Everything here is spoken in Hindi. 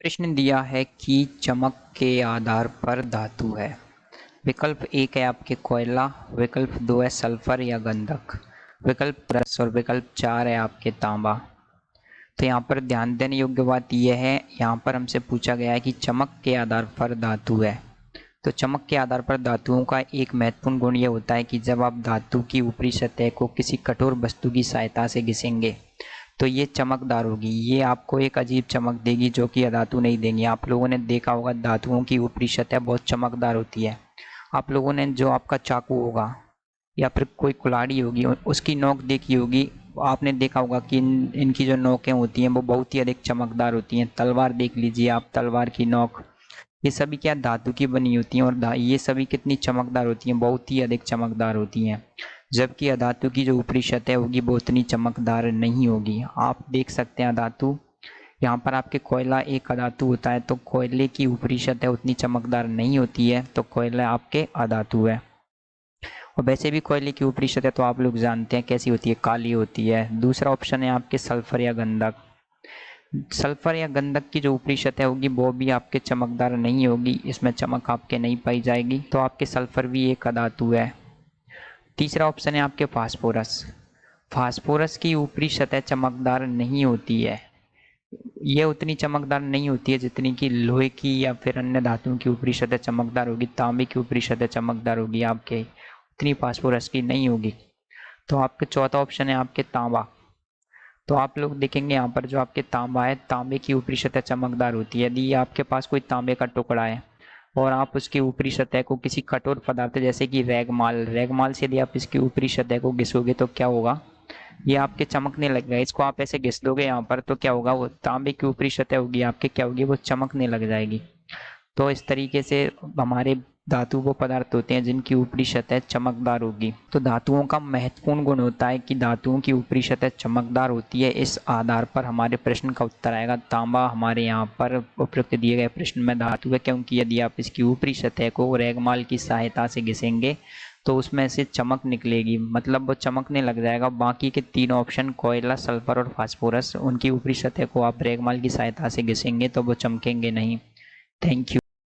प्रश्न दिया है कि चमक के आधार पर धातु है। विकल्प एक है आपके कोयला, विकल्प दो है सल्फर या गंधक, विकल्प 10 और विकल्प 4 है आपके तांबा। तो यहाँ पर ध्यान देने योग्य बात यह है, यहाँ पर हमसे पूछा गया है कि चमक के आधार पर धातु है। तो चमक के आधार पर धातुओं का एक महत्वपूर्ण गुण यह होता है कि जब आप धातु की ऊपरी सतह को किसी कठोर वस्तु की सहायता से घिसेंगे तो ये चमकदार होगी। ये आपको एक अजीब चमक देगी जो कि अधातु नहीं देंगी। आप लोगों ने देखा होगा धातुओं की ऊपरी सतह बहुत चमकदार होती है। आप लोगों ने जो आपका चाकू होगा या फिर कोई कुल्हाड़ी होगी उसकी नोक देखी होगी। आपने देखा होगा कि इनकी जो नोकें होती हैं वो बहुत ही अधिक चमकदार होती हैं। तलवार देख लीजिए आप, तलवार की नोक, ये सभी क्या धातु की बनी होती हैं और ये सभी कितनी चमकदार होती हैं, बहुत ही अधिक चमकदार होती हैं। जबकि अधातु की जो ऊपरी सतह होगी वो उतनी चमकदार नहीं होगी। आप देख सकते हैं अधातु, यहाँ पर आपके कोयला एक अधातु होता है तो कोयले की ऊपरी सतह उतनी चमकदार नहीं होती है, तो कोयला आपके अधातु है। और वैसे भी कोयले की ऊपरी सतह तो आप लोग जानते हैं कैसी होती है, काली होती है। दूसरा ऑप्शन है आपके सल्फर या गंधक। सल्फर या गंधक की जो ऊपरी सतह होगी वो भी आपके चमकदार नहीं होगी, इसमें चमक आपके नहीं पाई जाएगी, तो आपके सल्फर भी एक अधातु है। तीसरा ऑप्शन है आपके फास्फोरस। फास्फोरस की ऊपरी सतह चमकदार नहीं होती है, यह उतनी चमकदार नहीं होती है जितनी कि लोहे की या फिर अन्य धातुओं की ऊपरी सतह चमकदार होगी। तांबे की ऊपरी सतह चमकदार होगी, आपके उतनी फास्फोरस की नहीं होगी। तो आपके चौथा ऑप्शन है आपके तांबा। तो आप लोग देखेंगे यहाँ पर जो आपके तांबा है, तांबे की ऊपरी सतह चमकदार होती है। यदि आपके पास कोई तांबे का टुकड़ा है और आप उसकी ऊपरी सतह को किसी कठोर पदार्थ जैसे कि रेगमाल से यदि आप इसकी ऊपरी सतह को घिसोगे तो क्या होगा, ये आपके चमकने लगेगा। इसको आप ऐसे घिस दोगे यहाँ पर तो क्या होगा, वो तांबे की ऊपरी सतह होगी आपके क्या होगी, वो चमकने लग जाएगी। तो इस तरीके से हमारे धातु वो पदार्थ होते हैं जिनकी ऊपरी सतह चमकदार होगी। तो धातुओं का महत्वपूर्ण गुण होता है कि धातुओं की ऊपरी सतह चमकदार होती है। इस आधार पर हमारे प्रश्न का उत्तर आएगा तांबा। हमारे यहाँ पर उपरोक्त दिए गए प्रश्न में धातु है, क्योंकि यदि आप इसकी ऊपरी सतह को रेगमाल की सहायता से घिसेंगे तो उसमें से चमक निकलेगी, मतलब वो चमकने लग जाएगा। बाकी के तीन ऑप्शन कोयला, सल्फर और फास्फोरस, उनकी ऊपरी सतह को आप रेगमाल की सहायता से घिसेंगे तो वो चमकेंगे नहीं। Thank you.